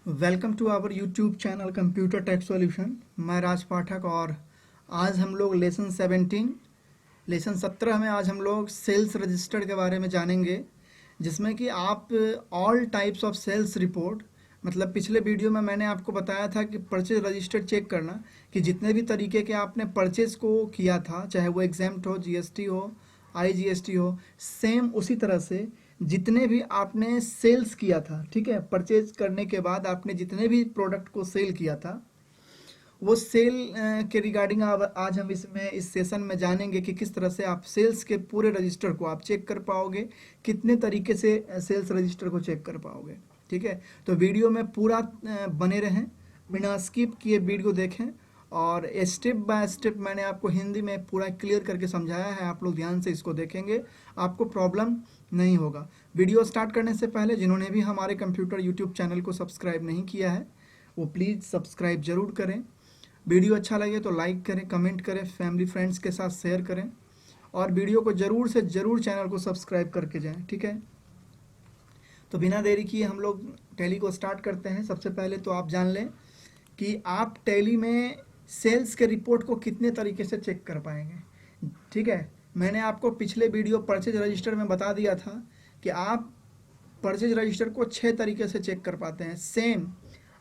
Welcome to our YouTube channel computer tech solution. मैं राज पाठक और आज हम लोग लेसन 17 में आज हम लोग सेल्स रजिस्टर के बारे में जानेंगे, जिसमें कि आप all types of sales report, मतलब पिछले वीडियो में मैंने आपको बताया था कि परचेज रजिस्टर चेक करना कि जितने भी तरीके के आपने परचेज को किया था, चाहे वो एग्जेम्प्ट हो, जीएसटी हो, आईजीएसटी हो, सेम उसी तरह से जितने भी आपने सेल्स किया था, ठीक है, परचेज करने के बाद आपने जितने भी प्रोडक्ट को सेल किया था, वो सेल के रिगार्डिंग आज हम इस सेशन में जानेंगे कि किस तरह से आप सेल्स के पूरे रजिस्टर को आप चेक कर पाओगे, कितने तरीके से सेल्स रजिस्टर को चेक कर पाओगे। ठीक है, तो वीडियो में पूरा बने रहें, बिना स्किप किए वीडियो देखें और स्टेप बाय स्टेप मैंने आपको हिंदी में पूरा क्लियर करके समझाया है। आप लोग ध्यान से इसको देखेंगे, आपको प्रॉब्लम नहीं होगा। वीडियो स्टार्ट करने से पहले जिन्होंने भी हमारे कंप्यूटर यूट्यूब चैनल को सब्सक्राइब नहीं किया है वो प्लीज़ सब्सक्राइब ज़रूर करें। वीडियो अच्छा लगे तो लाइक करें, कमेंट करें, फैमिली फ्रेंड्स के साथ शेयर करें और वीडियो को ज़रूर से ज़रूर चैनल को सब्सक्राइब करके जाएं। ठीक है, तो बिना देरी किए हम लोग टैली को स्टार्ट करते हैं। सबसे पहले तो आप जान लें कि आप टैली में सेल्स के रिपोर्ट को कितने तरीके से चेक कर पाएंगे। ठीक है, मैंने आपको पिछले वीडियो परचेज रजिस्टर में बता दिया था कि आप परचेज रजिस्टर को 6 तरीके से चेक कर पाते हैं। सेम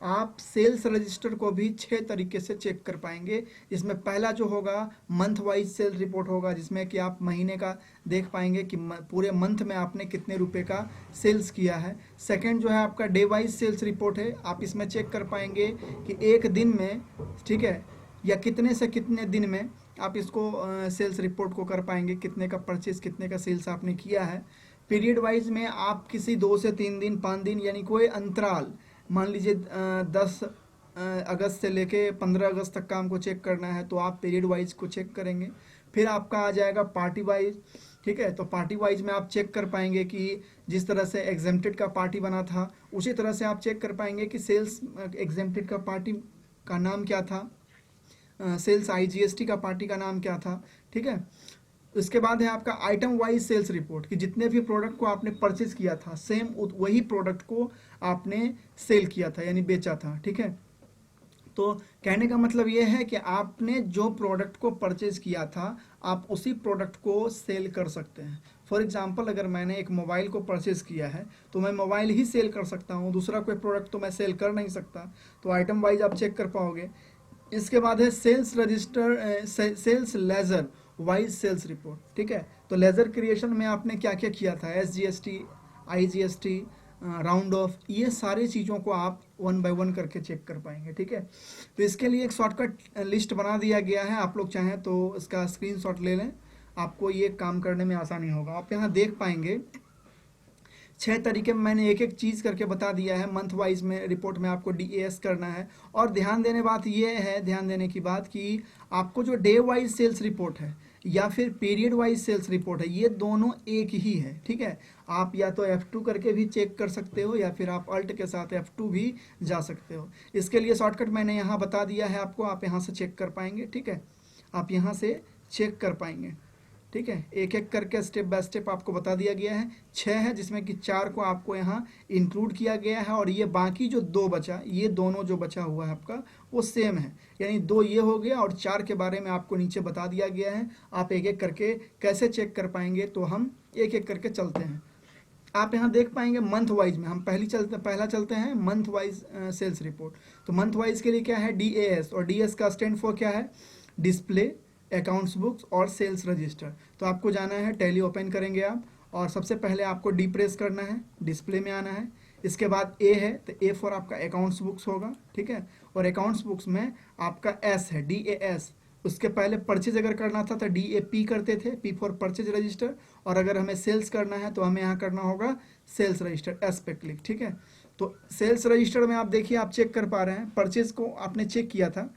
आप सेल्स रजिस्टर को भी 6 तरीके से चेक कर पाएंगे, जिसमें पहला जो होगा मंथ वाइज सेल रिपोर्ट होगा, जिसमें कि आप महीने का देख पाएंगे कि पूरे मंथ में आपने कितने रुपए का सेल्स किया है। सेकंड जो है आपका डे वाइज सेल्स रिपोर्ट है, आप इसमें चेक कर पाएंगे कि एक दिन में, ठीक है, या कितने से कितने दिन में आप इसको सेल्स रिपोर्ट को कर पाएंगे, कितने का परचेज, कितने का सेल्स आपने किया है। पीरियड वाइज में आप किसी 2 से 3 दिन, 5 दिन, यानी कोई अंतराल, मान लीजिए 10 अगस्त से लेके 15 अगस्त तक का हमको चेक करना है तो आप पीरियड वाइज को चेक करेंगे। फिर आपका आ जाएगा पार्टी वाइज। ठीक है, तो पार्टी वाइज में आप चेक कर पाएंगे कि जिस तरह से एग्जेम्प्टेड का पार्टी बना था उसी तरह से आप चेक कर पाएंगे कि सेल्स एग्जेम्प्टेड का पार्टी का नाम क्या था, सेल्स आईजीएसटी का पार्टी का नाम क्या था। ठीक है, उसके बाद है आपका आइटम वाइज सेल्स रिपोर्ट कि जितने भी प्रोडक्ट को आपने परचेज किया था सेम वही प्रोडक्ट को आपने सेल किया था यानी बेचा था। ठीक है, तो कहने का मतलब ये है कि आपने जो प्रोडक्ट को परचेज किया था आप उसी प्रोडक्ट को सेल कर सकते हैं। फॉर एग्जांपल, अगर मैंने एक मोबाइल को परचेज किया है तो मैं मोबाइल ही सेल कर सकता हूँ, दूसरा कोई प्रोडक्ट तो मैं सेल कर नहीं सकता। तो आइटम वाइज आप चेक कर पाओगे। इसके बाद है sales register, sales ledger wise sales report. ठीक है, तो लेजर क्रिएशन में आपने क्या क्या किया था, एसजीएसटी, आईजीएसटी, राउंड ऑफ, ये सारी चीज़ों को आप 1 बाय 1 करके चेक कर पाएंगे। ठीक है, तो इसके लिए एक शॉर्टकट लिस्ट बना दिया गया है, आप लोग चाहें तो इसका स्क्रीनशॉट ले लें, आपको ये काम करने में आसानी होगा। आप यहाँ देख पाएंगे 6 तरीके में मैंने एक एक चीज़ करके बता दिया है। मंथ वाइज में रिपोर्ट में आपको डीएएस करना है और ध्यान देने की बात कि आपको जो डे वाइज सेल्स रिपोर्ट है या फिर पीरियड वाइज सेल्स रिपोर्ट है, ये दोनों एक ही है। ठीक है, आप या तो F2 करके भी चेक कर सकते हो या फिर आप अल्ट के साथ F2 भी जा सकते हो। इसके लिए शॉर्टकट मैंने यहाँ बता दिया है आपको, आप यहाँ से चेक कर पाएंगे। ठीक है, आप यहाँ से चेक कर पाएंगे। ठीक है, एक एक करके स्टेप बाय स्टेप आपको बता दिया गया है। 6 है जिसमें कि 4 को आपको यहाँ इंक्लूड किया गया है और ये बाकी जो 2 बचा, ये दोनों जो बचा हुआ है आपका वो सेम है, यानी 2 ये हो गया और 4 के बारे में आपको नीचे बता दिया गया है। आप एक एक करके कैसे चेक कर पाएंगे, तो हम एक एक करके चलते हैं। आप यहाँ देख पाएंगे मंथ वाइज में हम पहला चलते हैं मंथ वाइज सेल्स रिपोर्ट। तो मंथ वाइज के लिए क्या है, डीएएस, और डीएस का स्टैंड फॉर क्या है, डिस्प्ले, अकाउंट्स बुक्स और सेल्स रजिस्टर। तो आपको जाना है, टैली ओपन करेंगे आप और सबसे पहले आपको डी प्रेस करना है, डिस्प्ले में आना है। इसके बाद ए है तो ए फॉर आपका अकाउंट्स बुक्स होगा। ठीक है, और अकाउंट्स बुक्स में आपका एस है, DAS। उसके पहले परचेज अगर करना था तो DAP करते थे, P फॉर परचेज रजिस्टर, और अगर हमें सेल्स करना है तो हमें यहाँ करना होगा सेल्स रजिस्टर, एस पे क्लिक। ठीक है, तो सेल्स रजिस्टर में आप देखिए, आप चेक कर पा रहे हैं, परचेज को आपने चेक किया था।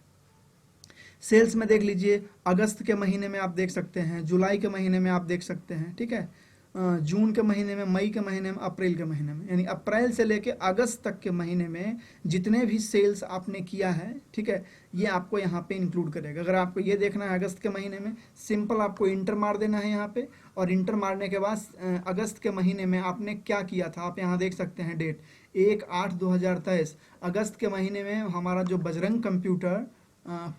सेल्स में देख लीजिए, अगस्त के महीने में आप देख सकते हैं, जुलाई के महीने में आप देख सकते हैं। ठीक है, जून के महीने में, मई के महीने में, अप्रैल के महीने में, यानी अप्रैल से लेके अगस्त तक के महीने में जितने भी सेल्स आपने किया है, ठीक है, ये आपको यहाँ पे इंक्लूड करेगा। अगर आपको ये देखना है अगस्त के महीने में, सिंपल आपको इंटर मार देना है यहाँ पे, और इंटर मारने के बाद अगस्त के महीने में आपने क्या किया था आप यहाँ देख सकते हैं डेट 1/8/2023 अगस्त के महीने में हमारा जो बजरंग कंप्यूटर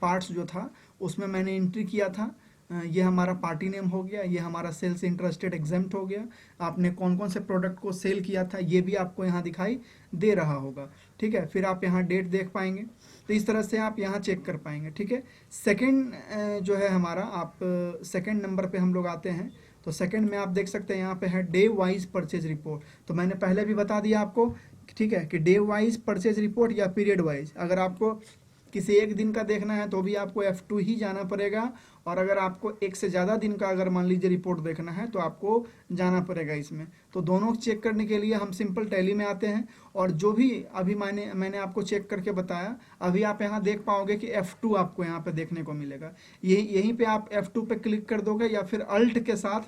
पार्ट्स जो था उसमें मैंने एंट्री किया था। ये हमारा पार्टी नेम हो गया, ये हमारा सेल्स इंटरेस्टेड एग्जेम्प्ट हो गया। आपने कौन कौन से प्रोडक्ट को सेल किया था ये भी आपको यहाँ दिखाई दे रहा होगा, ठीक है। फिर आप यहाँ डेट देख पाएंगे, तो इस तरह से आप यहाँ चेक कर पाएंगे, ठीक है। सेकंड जो है हमारा, आप सेकंड नंबर पे हम लोग आते हैं, तो सेकंड में आप देख सकते हैं यहाँ पे है डे वाइज परचेज रिपोर्ट। तो मैंने पहले भी बता दिया आपको, ठीक है, कि डे वाइज परचेज रिपोर्ट या पीरियड वाइज, अगर आपको किसी एक दिन का देखना है तो भी आपको F2 ही जाना पड़ेगा, और अगर आपको एक से ज़्यादा दिन का अगर मान लीजिए रिपोर्ट देखना है तो आपको जाना पड़ेगा इसमें। तो दोनों चेक करने के लिए हम सिंपल टैली में आते हैं, और जो भी अभी मैंने आपको चेक करके बताया, अभी आप यहाँ देख पाओगे कि F2 आपको यहाँ पे देखने को मिलेगा। यहीं पे आप F2 पे क्लिक कर दोगे या फिर अल्ट के साथ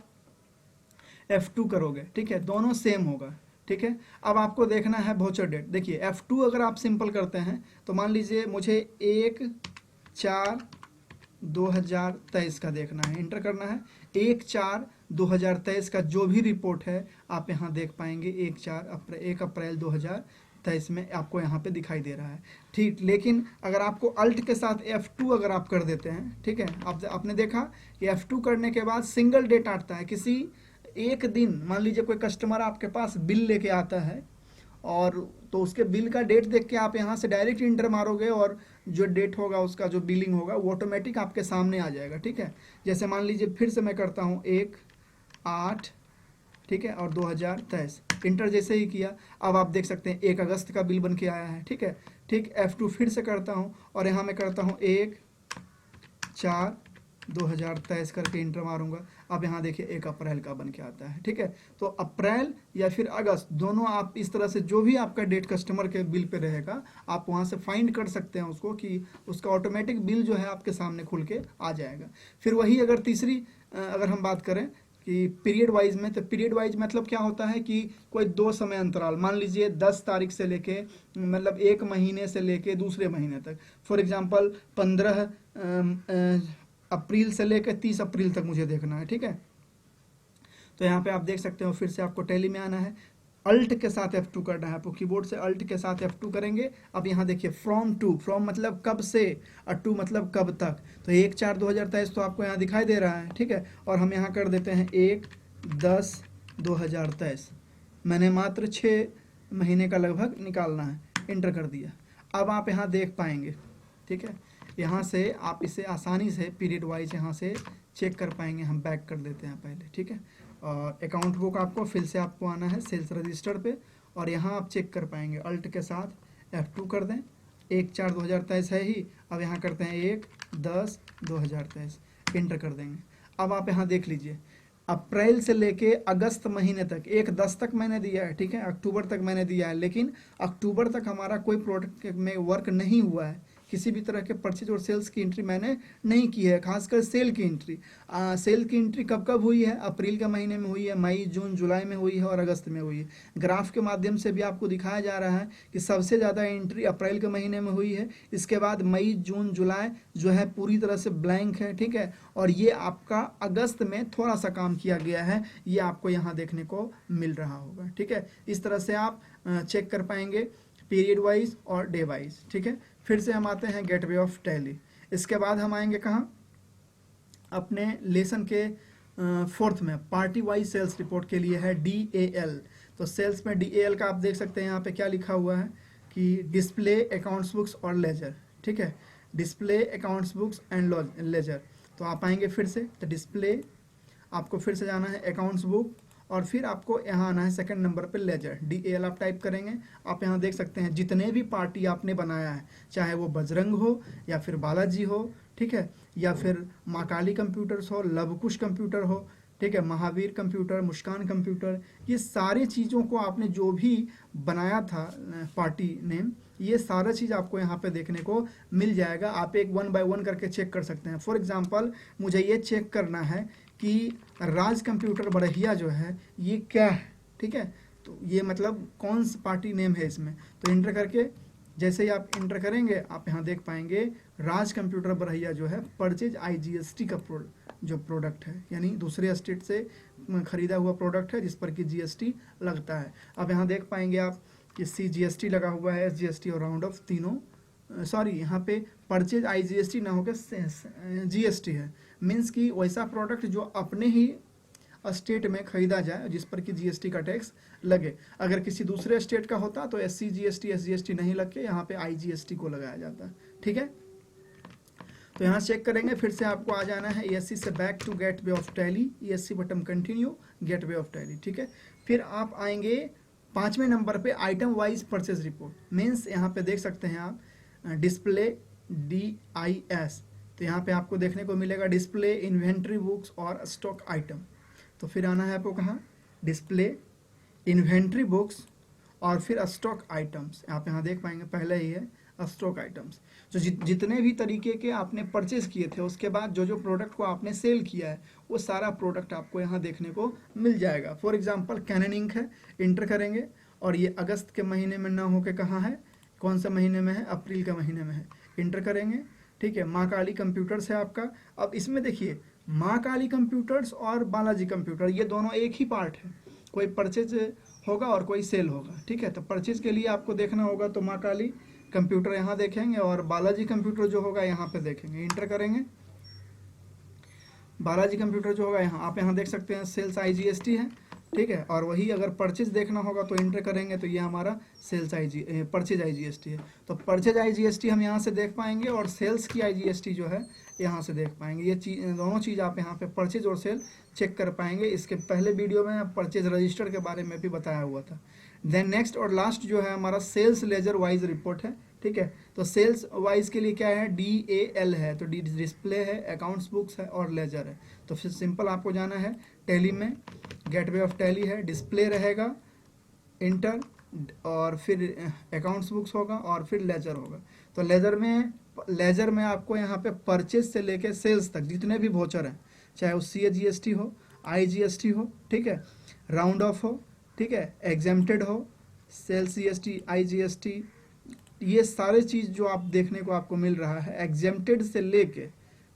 F2 करोगे, ठीक है, दोनों सेम होगा, ठीक है। अब आपको देखना है वाउचर डेट। देखिए F2 अगर आप सिंपल करते हैं तो मान लीजिए मुझे 1/4/2023 का देखना है, इंटर करना है। 1/4/2023 का जो भी रिपोर्ट है आप यहाँ देख पाएंगे 1 अप्रैल 2023 में आपको यहाँ पे दिखाई दे रहा है, ठीक। लेकिन अगर आपको अल्ट के साथ F2 अगर आप कर देते हैं, ठीक है, आपने देखा कि F2 करने के बाद सिंगल डेट आता है। किसी एक दिन मान लीजिए कोई कस्टमर आपके पास बिल लेके आता है, और तो उसके बिल का डेट देख के आप यहाँ से डायरेक्ट इंटर मारोगे और जो डेट होगा उसका जो बिलिंग होगा वो ऑटोमेटिक आपके सामने आ जाएगा, ठीक है। जैसे मान लीजिए फिर से मैं करता हूँ 1/8, ठीक है, और 2023 इंटर जैसे ही किया, अब आप देख सकते हैं 1 अगस्त का बिल बन के आया है, ठीक है। ठीक, F2 फिर से करता हूँ और यहाँ मैं करता हूँ 1/4/2023 करके इंटर मारूंगा। अब यहाँ देखिए 1 अप्रैल का बन के आता है, ठीक है। तो अप्रैल या फिर अगस्त दोनों आप इस तरह से जो भी आपका डेट कस्टमर के बिल पे रहेगा आप वहाँ से फाइंड कर सकते हैं उसको, कि उसका ऑटोमेटिक बिल जो है आपके सामने खुल के आ जाएगा। फिर वही अगर तीसरी अगर हम बात करें कि पीरियड वाइज में, तो पीरियड वाइज मतलब क्या होता है कि कोई 2 समय अंतराल, मान लीजिए 10 तारीख से लेके मतलब 1 महीने से लेके दूसरे महीने तक, फॉर एग्जांपल 15 अप्रैल से लेकर 30 अप्रैल तक मुझे देखना है, ठीक है। तो यहाँ पे आप देख सकते हो, फिर से आपको टैली में आना है, अल्ट के साथ F2 करना है आपको, कीबोर्ड से अल्ट के साथ F2 करेंगे। अब यहाँ देखिए फ्रॉम टू, फ्रॉम मतलब कब से, और टू मतलब कब तक। तो 1/4/2023 तो आपको यहाँ दिखाई दे रहा है, ठीक है। और हम यहाँ कर देते हैं 1/10/2023, मैंने मात्र 6 महीने का लगभग निकालना है, इंटर कर दिया। अब आप यहाँ देख पाएंगे, ठीक है, यहाँ से आप इसे आसानी से पीरियड वाइज यहाँ से चेक कर पाएंगे। हम बैक कर देते हैं पहले, ठीक है। और अकाउंट बुक आपको फिर से आपको आना है सेल्स रजिस्टर पे, और यहाँ आप चेक कर पाएंगे अल्ट के साथ F2 कर दें। 1/4/2023 है ही, अब यहाँ करते हैं 1/10/2023, इंटर कर देंगे। अब आप यहाँ देख लीजिए अप्रैल से लेके अगस्त महीने तक 1/10 तक मैंने दिया है, ठीक है, अक्टूबर तक मैंने दिया है, लेकिन अक्टूबर तक हमारा कोई प्रोडक्ट में वर्क नहीं हुआ है, किसी भी तरह के परचेज और सेल्स की एंट्री मैंने नहीं की है, खासकर सेल की एंट्री। सेल की एंट्री कब कब हुई है, अप्रैल के महीने में हुई है, मई जून जुलाई में हुई है और अगस्त में हुई है। ग्राफ के माध्यम से भी आपको दिखाया जा रहा है कि सबसे ज़्यादा एंट्री अप्रैल के महीने में हुई है, इसके बाद मई जून जुलाई जो है पूरी तरह से ब्लैंक है, ठीक है। और ये आपका अगस्त में थोड़ा सा काम किया गया है, ये आपको यहाँ देखने को मिल रहा होगा, ठीक है। इस तरह से आप चेक कर पाएंगे पीरियड वाइज और डे वाइज, ठीक है। फिर से हम आते हैं गेटवे ऑफ टैली। इसके बाद हम आएंगे कहाँ, अपने लेसन के 4th में पार्टी वाइज सेल्स रिपोर्ट के लिए है DAL। तो सेल्स में DAL का आप देख सकते हैं यहाँ पे क्या लिखा हुआ है कि डिस्प्ले अकाउंट्स बुक्स और लेजर, ठीक है, display accounts books and ledger. तो आप आएंगे फिर से, तो डिस्प्ले आपको फिर से जाना है अकाउंट्स बुक, और फिर आपको यहाँ आना है सेकंड नंबर पे लेजर, DAL आप टाइप करेंगे। आप यहाँ देख सकते हैं जितने भी पार्टी आपने बनाया है, चाहे वो बजरंग हो या फिर बालाजी हो, ठीक है, या फिर माँ काली कंप्यूटर्स हो, लवकुश कंप्यूटर हो, ठीक है, महावीर कंप्यूटर, मुस्कान कंप्यूटर, ये सारी चीज़ों को आपने जो भी बनाया था पार्टी नेम, ये सारा चीज़ आपको यहाँ पे देखने को मिल जाएगा। आप एक 1 बाय 1 करके चेक कर सकते हैं। फॉर एग्जांपल मुझे ये चेक करना है कि राज कंप्यूटर बड़हिया जो है ये क्या है, ठीक है, तो ये मतलब कौन सा पार्टी नेम है इसमें। तो इंटर करके जैसे ही आप इंटर करेंगे आप यहाँ देख पाएंगे राज कंप्यूटर बड़हिया जो है परचेज IGST का जो प्रोडक्ट है, यानी दूसरे स्टेट से खरीदा हुआ प्रोडक्ट है जिस पर कि GST लगता है। अब यहाँ देख पाएंगे आप कि CGST लगा हुआ है, SGST और राउंड ऑफ तीनों, सॉरी यहाँ पे परचेज IGST ना होकर GST है। मीन्स कि वैसा प्रोडक्ट जो अपने ही स्टेट में खरीदा जाए जिस पर कि GST का टैक्स लगे। अगर किसी दूसरे स्टेट का होता तो SC GST SGST नहीं लग के यहाँ पे IGST को लगाया जाता। ठीक है, तो यहाँ चेक करेंगे, फिर से आपको आ जाना है ESC से back to gateway of Tally, ESC button continue, gateway of Tally. ठीक है, फिर आप आएंगे 5वें नंबर पे item wise purchase report. Means यहाँ पे देख सकते हैं आप डिस्प्ले DIS, तो यहाँ पे आपको देखने को मिलेगा डिस्प्ले, इन्वेंट्री बुक्स और स्टॉक आइटम। तो फिर आना है आपको कहाँ, डिस्प्ले, इन्वेंट्री बुक्स और फिर स्टॉक आइटम्स। आप यहाँ देख पाएंगे पहले ही है स्टॉक आइटम्स। जो जितने भी तरीके के आपने परचेज किए थे उसके बाद जो जो प्रोडक्ट को आपने सेल किया है वो सारा प्रोडक्ट आपको यहाँ देखने को मिल जाएगा। फॉर एग्जांपल कैनन इंक है, इंटर करेंगे और ये अगस्त के महीने में ना होके कहाँ है, कौन सा महीने में है, अप्रैल के महीने में है, इंटर करेंगे। ठीक है, माँ काली कंप्यूटर्स है आपका। अब इसमें देखिए माँ काली कंप्यूटर्स और बालाजी कंप्यूटर ये दोनों एक ही पार्ट है, कोई परचेज होगा और कोई सेल होगा। ठीक है, तो परचेज के लिए आपको देखना होगा तो माँ काली कंप्यूटर यहाँ देखेंगे और बालाजी कंप्यूटर जो होगा यहाँ पे देखेंगे, इंटर करेंगे। बालाजी कंप्यूटर जो होगा यहाँ आप यहाँ देख सकते हैं सेल्स IGST है। ठीक है, और वही अगर परचेज देखना होगा तो इंटर करेंगे तो ये हमारा सेल्स परचेज IGST है। तो परचेज IGST हम यहाँ से देख पाएंगे और सेल्स की IGST जो है यहाँ से देख पाएंगे। ये दोनों चीज़ आप यहाँ पे परचेज और सेल चेक कर पाएंगे। इसके पहले वीडियो में परचेज रजिस्टर के बारे में भी बताया हुआ था। देन नेक्स्ट और लास्ट जो है हमारा सेल्स लेजर वाइज रिपोर्ट है। ठीक है, तो सेल्स वाइज के लिए क्या है, DAL है, तो डिस्प्ले है, अकाउंट्स बुक्स है और लेजर है। तो फिर सिंपल आपको जाना है टैली में, गेटवे ऑफ टैली है, डिस्प्ले रहेगा, इंटर, और फिर अकाउंट्स बुक्स होगा और फिर लेजर होगा। तो लेजर में आपको यहाँ पे परचेज से लेके सेल्स तक जितने भी वोचर हैं, चाहे वो CGST हो, IGST हो, ठीक है, राउंड ऑफ हो, ठीक है, एग्जेम्प्टेड हो, सेल्स GST IGST, ये सारे चीज़ जो आप देखने को आपको मिल रहा है एग्जेम्प्टेड से लेके,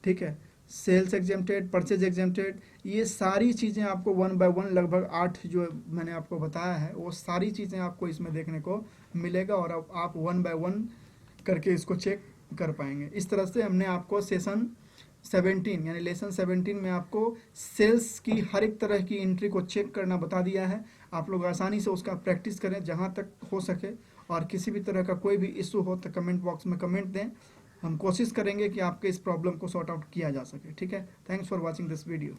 ठीक है, सेल्स एग्जेम्प्टेड, परचेज एग्जेम्प्टेड, ये सारी चीज़ें आपको 1 बाय 1 लगभग 8 जो मैंने आपको बताया है वो सारी चीज़ें आपको इसमें देखने को मिलेगा और अब आप 1 बाय 1 करके इसको चेक कर पाएंगे। इस तरह से हमने आपको सेशन 17 यानी लेसन 17 में आपको सेल्स की हर एक तरह की एंट्री को चेक करना बता दिया है। आप लोग आसानी से उसका प्रैक्टिस करें जहाँ तक हो सके, और किसी भी तरह का कोई भी इशू हो तो कमेंट बॉक्स में कमेंट दें। हम कोशिश करेंगे कि आपके इस प्रॉब्लम को सॉर्ट आउट किया जा सके। ठीक है, thanks for watching this video.